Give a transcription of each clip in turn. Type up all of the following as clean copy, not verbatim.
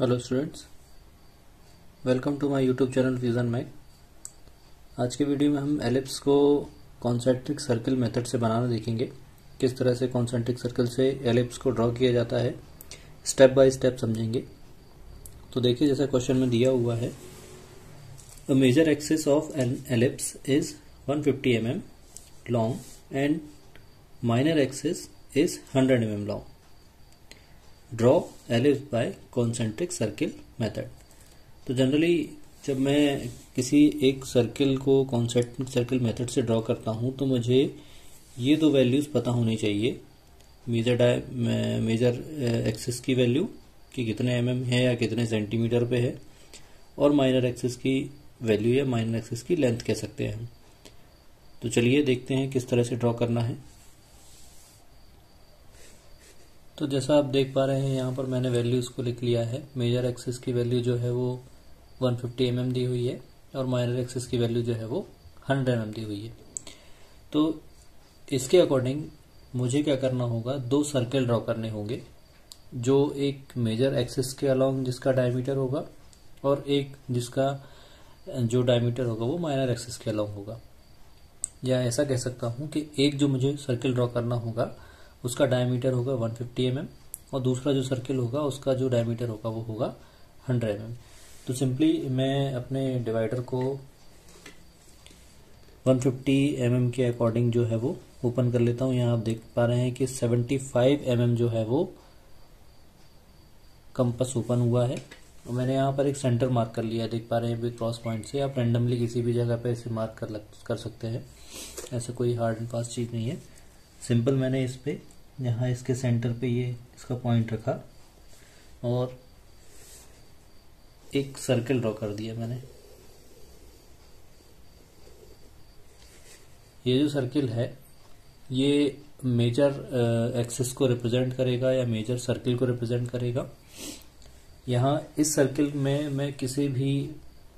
Hello students, welcome to my YouTube channel Fusion Mac. आज के video में हम एलिप्स को कॉन्सेंट्रिक सर्कल मेथड से बनाना देखेंगे। किस तरह से कॉन्सेंट्रिक सर्कल से एलिप्स को ड्रॉ किया जाता है, स्टेप बाय स्टेप समझेंगे। तो देखिए, जैसा क्वेश्चन में दिया हुआ है, the major axis of an ellipse is 150 mm long and minor axis is 100 mm long. Draw ellipse by concentric circle method. तो जनरली जब मैं किसी एक सर्किल को कॉन्सेंट्रिक सर्किल मेथड से ड्रॉ करता हूं तो मुझे ये दो वैल्यूज पता होनी चाहिए, मेजर एक्सिस की वैल्यू कि कितने mm है या कितने सेंटीमीटर पे है, और माइनर एक्सिस की वैल्यू या माइनर एक्सिस की लेंथ कह सकते हैं हम। तो चलिए देखते हैं किस तरह से ड्रॉ करना है। तो जैसा आप देख पा रहे हैं, यहाँ पर मैंने वैल्यूज को लिख लिया है। मेजर एक्सिस की वैल्यू जो है वो 150 mm दी हुई है और माइनर एक्सिस की वैल्यू जो है वो 100 mm दी हुई है। तो इसके अकॉर्डिंग मुझे क्या करना होगा, दो सर्कल ड्रॉ करने होंगे, जो एक मेजर एक्सिस के अलोंग जिसका डायमीटर होगा और एक जिसका जो डायमीटर होगा वो माइनर एक्सिस के अलोंग होगा। या ऐसा कह सकता हूँ कि एक जो मुझे सर्कल ड्रॉ करना होगा उसका डायमीटर होगा 150 mm और दूसरा जो सर्किल होगा उसका जो डायमीटर होगा वो होगा 100 mm। तो सिंपली मैं अपने डिवाइडर को 150 mm के अकॉर्डिंग जो है वो ओपन कर लेता हूँ। यहाँ आप देख पा रहे हैं कि 75 mm जो है वो कंपास ओपन हुआ है और मैंने यहाँ पर एक सेंटर मार्क कर लिया है, देख पा रहे हैं क्रॉस पॉइंट से। आप रैंडमली किसी भी जगह पे इसे मार्क कर सकते हैं, ऐसा कोई हार्ड एंड फास्ट चीज नहीं है। सिंपल मैंने इस पे यहाँ इसके सेंटर पे ये इसका पॉइंट रखा और एक सर्कल ड्रॉ कर दिया मैंने। ये जो सर्कल है ये मेजर एक्सिस को रिप्रेजेंट करेगा या मेजर सर्कल को रिप्रेजेंट करेगा। यहाँ इस सर्कल में मैं किसी भी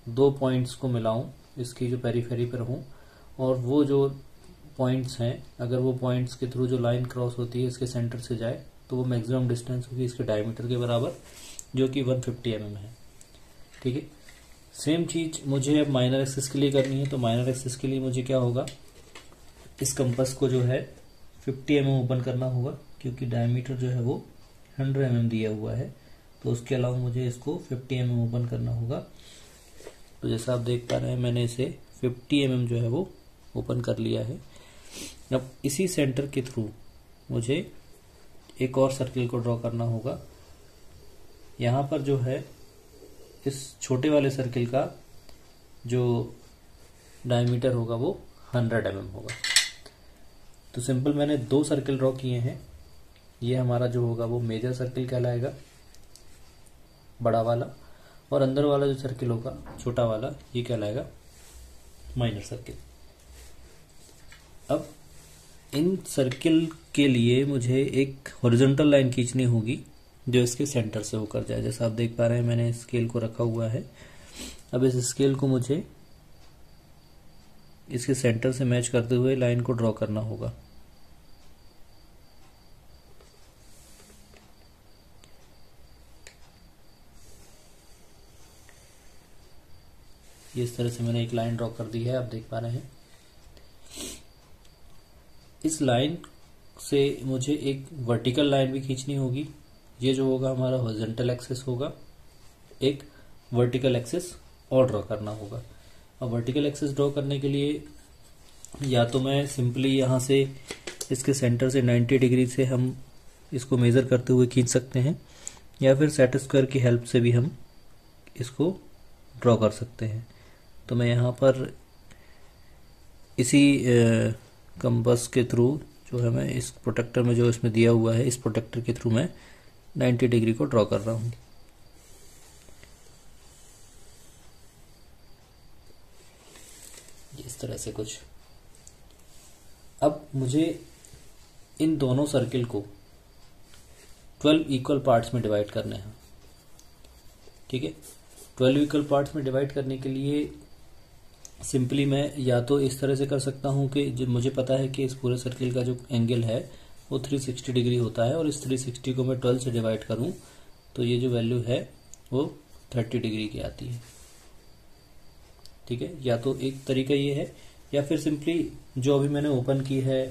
दो पॉइंट्स को मिलाऊं, इसकी जो पेरीफेरी पर हूं, और वो जो पॉइंट्स हैं, अगर वो पॉइंट्स के थ्रू जो लाइन क्रॉस होती है इसके सेंटर से जाए तो वो मैक्सिमम डिस्टेंस होगी इसके डायमीटर के बराबर, जो कि 150 mm है। ठीक है, सेम चीज मुझे अब माइनर एक्सिस के लिए करनी है। तो माइनर एक्सिस के लिए मुझे क्या होगा, इस कंपास को जो है 50 mm ओपन करना होगा, क्योंकि डायमीटर जो है वो 100 mm दिया हुआ है। तो उसके अलावा मुझे इसको 50 mm ओपन करना होगा। तो जैसा आप देख पा रहे हैं, मैंने इसे 50 mm जो है वो ओपन कर लिया है। अब इसी सेंटर के थ्रू मुझे एक और सर्किल को ड्रॉ करना होगा। यहाँ पर जो है इस छोटे वाले सर्किल का जो डायमीटर होगा वो 100 mm होगा। तो सिंपल मैंने दो सर्किल ड्रॉ किए हैं। ये हमारा जो होगा वो मेजर सर्किल कहलाएगा, बड़ा वाला, और अंदर वाला जो सर्किल होगा छोटा वाला, ये कहलाएगा माइनर सर्किल। अब इन सर्किल के लिए मुझे एक हॉरिजॉन्टल लाइन खींचनी होगी जो इसके सेंटर से होकर जाए। जैसा आप देख पा रहे हैं, मैंने स्केल को रखा हुआ है। अब इस स्केल को मुझे इसके सेंटर से मैच करते हुए लाइन को ड्रॉ करना होगा। इस तरह से मैंने एक लाइन ड्रॉ कर दी है, आप देख पा रहे हैं। इस लाइन से मुझे एक वर्टिकल लाइन भी खींचनी होगी। ये जो होगा हमारा हॉरिजॉन्टल एक्सिस होगा। एक वर्टिकल एक्सिस और ड्रॉ करना होगा। अब वर्टिकल एक्सिस ड्रॉ करने के लिए या तो मैं सिंपली यहाँ से इसके सेंटर से 90 डिग्री से हम इसको मेजर करते हुए खींच सकते हैं, या फिर सेट स्क्वायर की हेल्प से भी हम इसको ड्रॉ कर सकते हैं। तो मैं यहाँ पर इसी कंपास के थ्रू जो है, मैं इस प्रोटेक्टर में जो इसमें दिया हुआ है, इस प्रोटेक्टर के थ्रू मैं 90 डिग्री को ड्रॉ कर रहा हूं। इस तरह से कुछ। अब मुझे इन दोनों सर्किल को 12 इक्वल पार्ट्स में डिवाइड करने हैं। ठीक है, 12 इक्वल पार्ट्स में डिवाइड करने के लिए सिंपली मैं या तो इस तरह से कर सकता हूं कि जो मुझे पता है कि इस पूरे सर्किल का जो एंगल है वो 360 डिग्री होता है, और इस 360 को मैं 12 से डिवाइड करूं तो ये जो वैल्यू है वो 30 डिग्री की आती है। ठीक है, या तो एक तरीका ये है, या फिर सिंपली जो अभी मैंने ओपन की है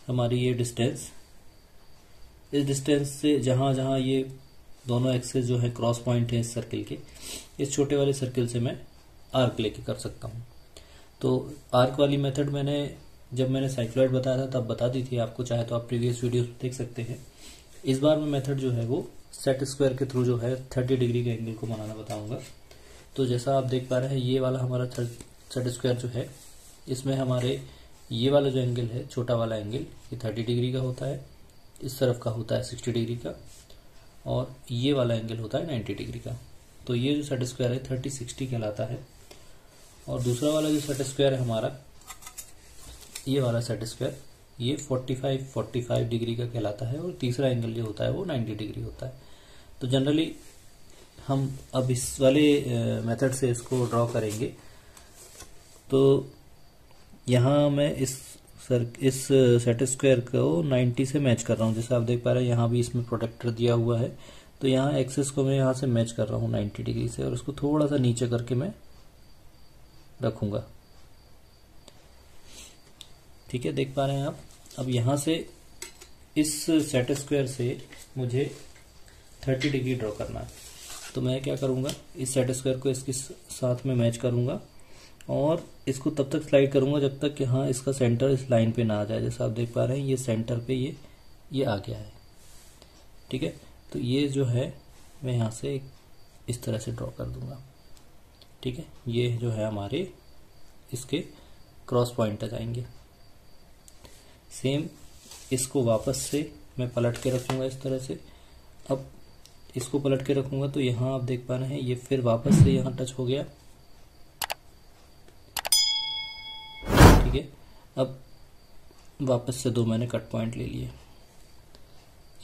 हमारी ये डिस्टेंस, इस डिस्टेंस से जहां जहां ये दोनों एक्सेस जो है क्रॉस पॉइंट है इस सर्किल के, इस छोटे वाले सर्किल से मैं आर्क लेके कर सकता हूँ। तो आर्क वाली मेथड मैंने जब मैंने साइक्लॉइड बताया था तब बता दी थी आपको, चाहे तो आप प्रीवियस वीडियोस देख सकते हैं। इस बार मैं मेथड जो है वो सेट स्क्वायर के थ्रू जो है 30 डिग्री के एंगल को बनाना बताऊंगा। तो जैसा आप देख पा रहे हैं, ये वाला हमारा सेट स्क्वायर जो है, इसमें हमारे ये वाला जो एंगल है, छोटा वाला एंगल, ये 30 डिग्री का होता है, इस तरफ का होता है 60 डिग्री का, और ये वाला एंगल होता है 90 डिग्री का। तो ये जो सेट स्क्वायर है 30-60 कहलाता है। और दूसरा वाला जो सेट स्क्वायर है हमारा, ये वाला सेट स्क्वायर, ये 45 डिग्री का कहलाता है, और तीसरा एंगल जो होता है वो 90 डिग्री होता है। तो जनरली हम अब इस वाले मेथड से इसको ड्रॉ करेंगे। तो यहाँ मैं इस सेट स्क्वायर को 90 से मैच कर रहा हूँ। जैसे आप देख पा रहे हैं यहाँ भी इसमें प्रोटेक्टर दिया हुआ है, तो यहाँ एक्सेस को मैं यहाँ से मैच कर रहा हूँ 90 डिग्री से, और उसको थोड़ा सा नीचे करके मैं रखूंगा। ठीक है, देख पा रहे हैं आप। अब यहाँ से इस सेट स्क्वायर से मुझे 30 डिग्री ड्रॉ करना है। तो मैं क्या करूंगा, इस सेट स्क्वायर को इसके साथ में मैच करूंगा, और इसको तब तक स्लाइड करूंगा जब तक यहाँ इसका सेंटर इस लाइन पे ना आ जाए। जैसा आप देख पा रहे हैं ये सेंटर पे ये आ गया है। ठीक है, तो ये जो है मैं यहाँ से इस तरह से ड्रॉ कर दूंगा। ठीक है, ये जो है हमारे इसके क्रॉस पॉइंट आ जाएंगे। सेम इसको वापस से मैं पलट के रखूंगा इस तरह से। अब इसको पलट के रखूंगा तो यहाँ आप देख पा रहे हैं ये फिर वापस से यहाँ टच हो गया। ठीक है, अब वापस से दो मैंने कट पॉइंट ले लिए,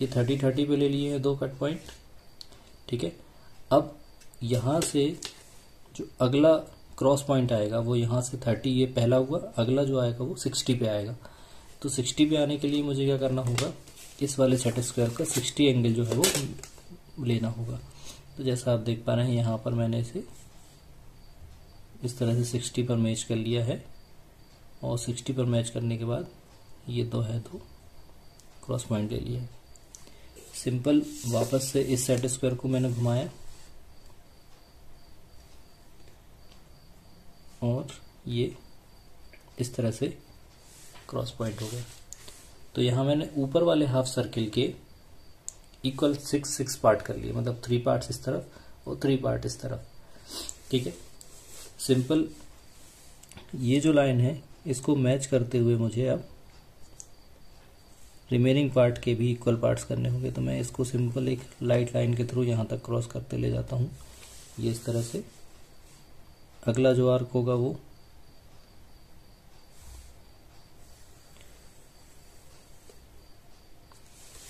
ये 30-30 पे ले लिए हैं दो कट पॉइंट। ठीक है, अब यहाँ से जो अगला क्रॉस पॉइंट आएगा वो यहाँ से 30, ये पहला हुआ, अगला जो आएगा वो 60 पे आएगा। तो 60 पे आने के लिए मुझे क्या करना होगा, इस वाले सेट स्क्वायर का 60 एंगल जो है वो लेना होगा। तो जैसा आप देख पा रहे हैं यहाँ पर मैंने इसे इस तरह से 60 पर मैच कर लिया है, और 60 पर मैच करने के बाद ये दो है तो क्रॉस पॉइंट ले लिया। सिंपल वापस से इस सेट स्क्वायर को मैंने घुमाया, और ये इस तरह से क्रॉस पॉइंट हो गया। तो यहाँ मैंने ऊपर वाले हाफ सर्किल के इक्वल 6 पार्ट कर लिए, मतलब 3 पार्ट्स इस तरफ और 3 पार्ट इस तरफ। ठीक है, सिंपल ये जो लाइन है इसको मैच करते हुए मुझे अब रिमेनिंग पार्ट के भी इक्वल पार्ट्स करने होंगे। तो मैं इसको सिंपल एक लाइट लाइन के थ्रू यहाँ तक क्रॉस करते ले जाता हूँ, ये इस तरह से। अगला जो आर्क होगा वो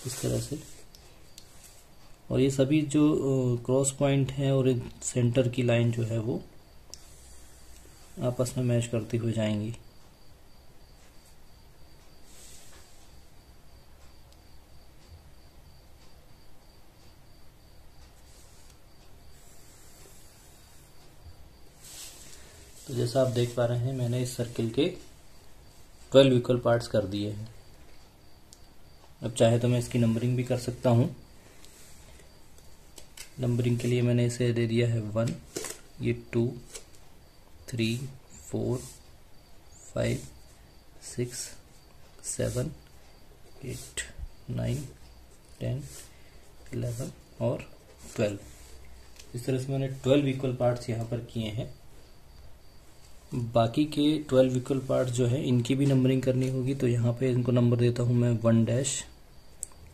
इस तरह से, और ये सभी जो क्रॉस पॉइंट हैं और सेंटर की लाइन जो है वो आपस में मैच करती हुई जाएंगी। तो जैसा आप देख पा रहे हैं मैंने इस सर्किल के 12 इक्वल पार्ट्स कर दिए हैं। अब चाहे तो मैं इसकी नंबरिंग भी कर सकता हूं। नंबरिंग के लिए मैंने इसे दे दिया है 1, ये 2, 3, 4, 5, 6, 7, 8, 9, 10, 11 और 12। इस तरह से मैंने 12 इक्वल पार्ट्स यहाँ पर किए हैं। बाकी के 12 इक्वल पार्ट जो है इनकी भी नंबरिंग करनी होगी। तो यहाँ पे इनको नंबर देता हूँ मैं 1 dash,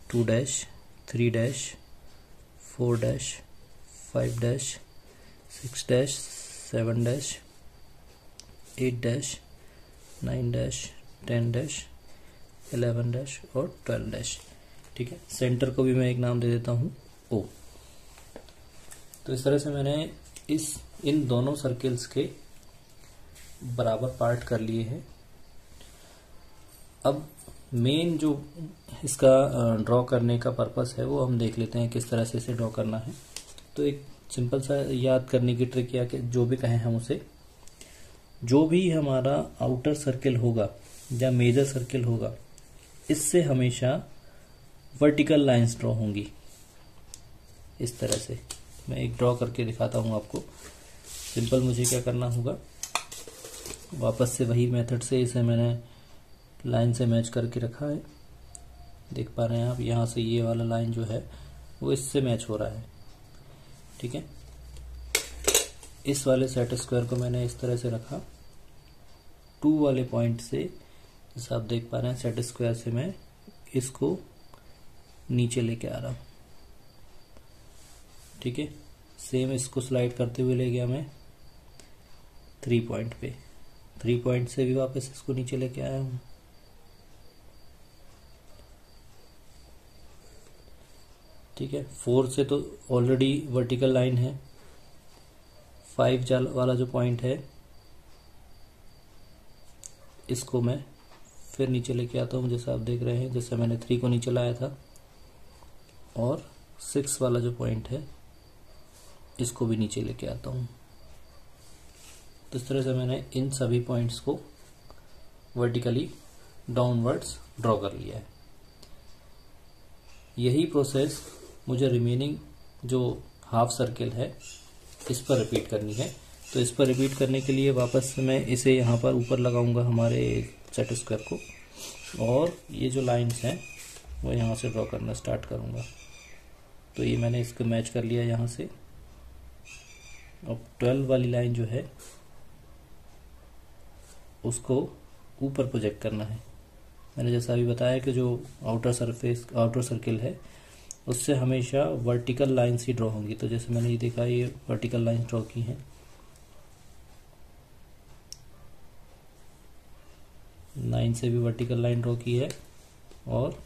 2 dash, 3 dash, 4 dash, 5 dash, 6 dash, 7 dash, 8 dash, 9 dash, 10 dash, 11 dash और 12 डैश। ठीक है, सेंटर को भी मैं एक नाम दे देता हूँ O। तो इस तरह से मैंने इन दोनों सर्किल्स के बराबर पार्ट कर लिए हैं। अब मेन जो इसका ड्रॉ करने का पर्पस है वो हम देख लेते हैं किस तरह से इसे ड्रॉ करना है। तो एक सिंपल सा याद करने की ट्रिक या कि जो भी कहें हम उसे, जो भी हमारा आउटर सर्किल होगा या मेजर सर्किल होगा, इससे हमेशा वर्टिकल लाइंस ड्रॉ होंगी। इस तरह से मैं एक ड्रॉ करके दिखाता हूँ आपको। सिंपल मुझे क्या करना होगा, वापस से वही मेथड से इसे मैंने लाइन से मैच करके रखा है। देख पा रहे हैं आप, यहाँ से ये वाला लाइन जो है वो इससे मैच हो रहा है। ठीक है, इस वाले सेट स्क्वायर को मैंने इस तरह से रखा, 2 वाले पॉइंट से, जैसा आप देख पा रहे हैं, सेट स्क्वायर से मैं इसको नीचे लेके आ रहा हूँ। ठीक है, सेम इसको स्लाइड करते हुए ले गया मैं 3 पॉइंट पे, 3 पॉइंट से भी वापस इसको नीचे लेके आया हूँ। ठीक है, 4 से तो ऑलरेडी वर्टिकल लाइन है, 5 वाला जो पॉइंट है इसको मैं फिर नीचे लेके आता हूँ, जैसा आप देख रहे हैं, जैसे मैंने 3 को नीचे लाया था। और 6 वाला जो पॉइंट है इसको भी नीचे लेके आता हूँ। तो इस तरह से मैंने इन सभी पॉइंट्स को वर्टिकली डाउनवर्ड्स ड्रॉ कर लिया है। यही प्रोसेस मुझे रिमेनिंग जो हाफ सर्किल है इस पर रिपीट करनी है। तो इस पर रिपीट करने के लिए वापस मैं इसे यहाँ पर ऊपर लगाऊंगा हमारे सेट स्क्वायर को, और ये जो लाइंस हैं वो यहाँ से ड्रॉ करना स्टार्ट करूँगा। तो ये मैंने इसको मैच कर लिया यहाँ से। अब 12 वाली लाइन जो है उसको ऊपर प्रोजेक्ट करना है। मैंने जैसा अभी बताया कि जो आउटर सर्किल है उससे हमेशा वर्टिकल लाइंस ही ड्रॉ होंगी। तो जैसे मैंने ये देखा, ये वर्टिकल लाइंस ड्रॉ की हैं, 9 से भी वर्टिकल लाइन ड्रॉ की है और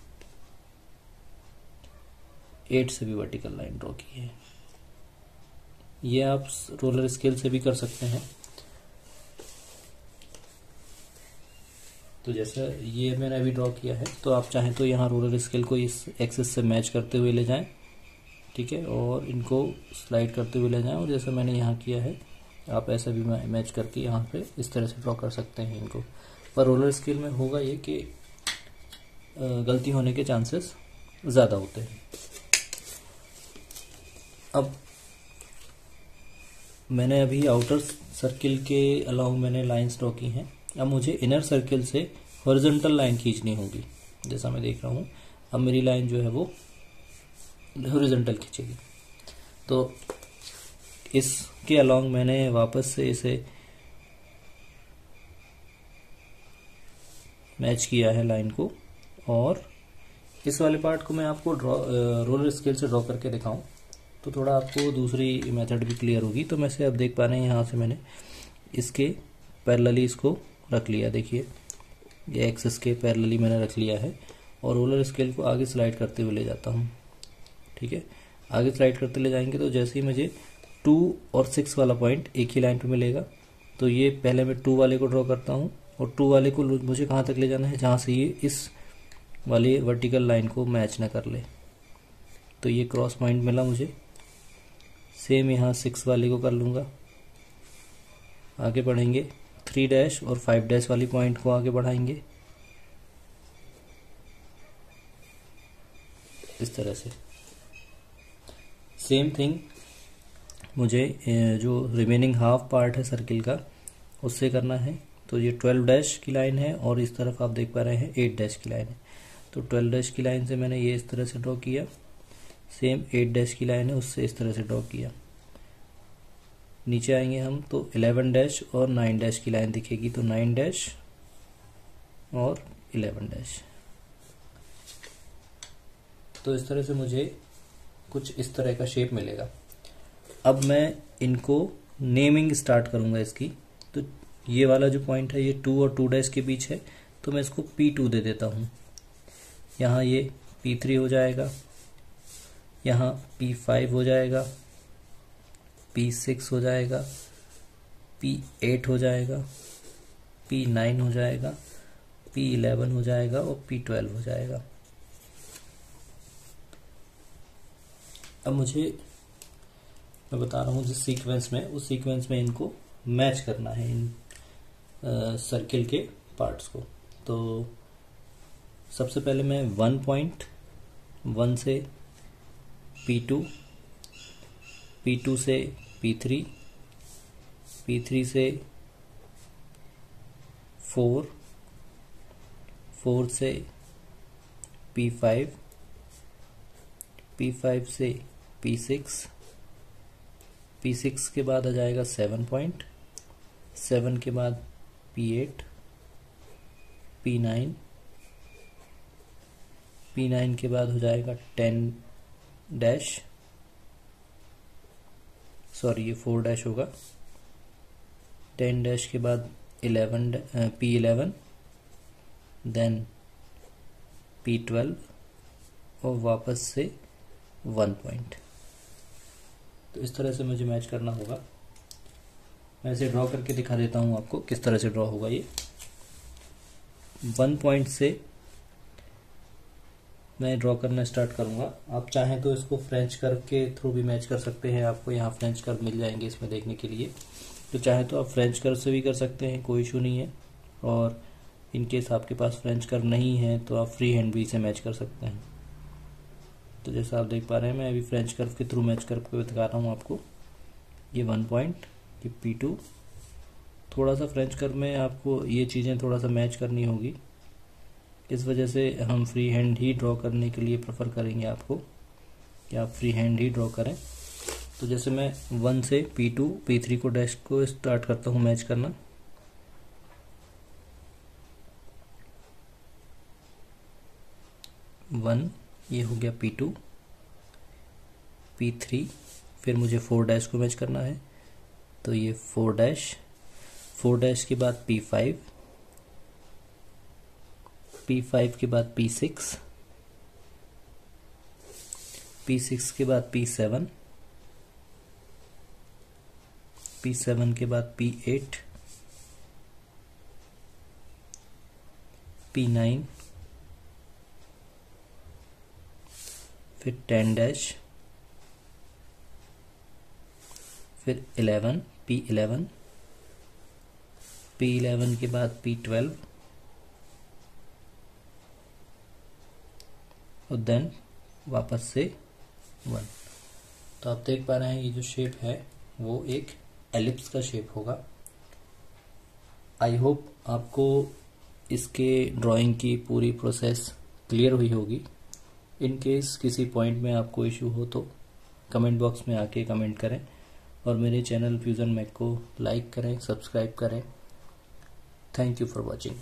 8 से भी वर्टिकल लाइन ड्रॉ की है। ये आप रोलर स्केल से भी कर सकते हैं। तो जैसे ये मैंने अभी ड्रॉ किया है, तो आप चाहें तो यहाँ रोलर स्केल को इस एक्सिस से मैच करते हुए ले जाएं। ठीक है, और इनको स्लाइड करते हुए ले जाएं, और जैसे मैंने यहाँ किया है आप ऐसा भी मैच करके यहाँ पे इस तरह से ड्रॉ कर सकते हैं इनको। पर रोलर स्केल में होगा ये कि गलती होने के चांसेस ज़्यादा होते हैं। अब मैंने अभी आउटर सर्किल के अलाउ मैंने लाइंस ड्रॉ की हैं। अब मुझे इनर सर्किल से हॉरिजॉन्टल लाइन खींचनी होगी। जैसा मैं देख रहा हूँ अब मेरी लाइन जो है वो हॉरिजॉन्टल खींचेगी। तो इसके अलाउंग मैंने वापस से इसे मैच किया है लाइन को, और इस वाले पार्ट को मैं आपको रोलर स्केल से ड्रॉ करके दिखाऊं तो थोड़ा आपको दूसरी मेथड भी क्लियर होगी। तो मैं से अब देख पा रहे हैं यहाँ से मैंने इसके पैरेलली इसको रख लिया। देखिए ये एक्सिस के पैरेलली मैंने रख लिया है, और रोलर स्केल को आगे स्लाइड करते हुए ले जाता हूँ। ठीक है, आगे स्लाइड करते ले जाएंगे तो जैसे ही मुझे 2 और 6 वाला पॉइंट एक ही लाइन पे मिलेगा, तो ये पहले मैं 2 वाले को ड्रॉ करता हूँ, और 2 वाले को मुझे कहाँ तक ले जाना है, जहाँ से ये इस वाली वर्टिकल लाइन को मैच ना कर ले। तो ये क्रॉस पॉइंट मिला मुझे। सेम यहाँ 6 वाले को कर लूँगा, आगे बढ़ेंगे 3 डैश और 5 डैश वाली पॉइंट को आगे बढ़ाएंगे इस तरह से। सेम थिंग मुझे जो रिमेनिंग हाफ पार्ट है सर्किल का उससे करना है। तो ये 12 डैश की लाइन है, और इस तरफ आप देख पा रहे हैं 8 डैश की लाइन है। तो 12 डैश की लाइन से मैंने ये इस तरह से ड्रॉ किया, सेम 8 डैश की लाइन है उससे इस तरह से ड्रॉ किया। नीचे आएंगे हम तो 11 डैश और 9 डैश की लाइन दिखेगी, तो 9 डैश और 11 डैश। तो इस तरह से मुझे कुछ इस तरह का शेप मिलेगा। अब मैं इनको नेमिंग स्टार्ट करूंगा इसकी। तो ये वाला जो पॉइंट है ये 2 और 2 डैश के बीच है, तो मैं इसको P2 दे देता हूँ। यहाँ ये P3 हो जाएगा, यहाँ P5 हो जाएगा, P6 हो जाएगा, P8 हो जाएगा, P9 हो जाएगा, P11 हो जाएगा और P12 हो जाएगा। अब मुझे मैं बता रहा हूँ जिस सीक्वेंस में, उस सीक्वेंस में इनको मैच करना है, इन सर्किल के पार्ट्स को। तो सबसे पहले मैं 1.1 से P2, P2 से P3, P3 से 4, 4 से P5, P5 से P6, P6 के बाद आ जाएगा 7 पॉइंट, 7 के बाद P8, P9, P9 के बाद हो जाएगा 10 डैश, सॉरी ये 4 डैश होगा, 10 डैश के बाद 11 P11, देन P12 और वापस से 1 पॉइंट। तो इस तरह से मुझे मैच करना होगा। मैं इसे ड्रॉ करके दिखा देता हूँ आपको किस तरह से ड्रॉ होगा ये। 1 पॉइंट से मैं ड्रॉ करना स्टार्ट करूँगा। आप चाहें तो इसको फ्रेंच कर्व के थ्रू भी मैच कर सकते हैं, आपको यहाँ फ्रेंच कर्व मिल जाएंगे इसमें देखने के लिए। तो चाहे तो आप फ्रेंच कर्व से भी कर सकते हैं, कोई इशू नहीं है। और इन केस आपके पास फ्रेंच कर्व नहीं है तो आप फ्री हैंड भी इसे मैच कर सकते हैं। तो जैसा आप देख पा रहे हैं मैं अभी फ्रेंच कर्व के थ्रू मैच करके दिखा रहा हूँ आपको। ये 1 पॉइंट, ये P2, थोड़ा सा फ्रेंच कर्व में आपको ये चीज़ें थोड़ा सा मैच करनी होगी, इस वजह से हम फ्री हैंड ही ड्रॉ करने के लिए प्रेफर करेंगे आपको कि आप फ्री हैंड ही ड्रॉ करें। तो जैसे मैं 1 से P2, P3 को डैश को स्टार्ट करता हूँ मैच करना। वन, ये हो गया P2, P3, फिर मुझे 4 डैश को मैच करना है, तो ये 4 डैश, 4 डैश के बाद P5, P5 के बाद P6, P6 के बाद P7, P7 के बाद P8, P9, फिर 10 डैश, फिर 11, P11, P11 के बाद P12 और देन वापस से 1। तो आप देख पा रहे हैं ये जो शेप है वो एक एलिप्स का शेप होगा। आई होप आपको इसके ड्राइंग की पूरी प्रोसेस क्लियर हुई होगी। इन केस किसी पॉइंट में आपको इशू हो तो कमेंट बॉक्स में आके कमेंट करें और मेरे चैनल फ्यूजन मैक को लाइक करें, सब्सक्राइब करें। Thank you for watching.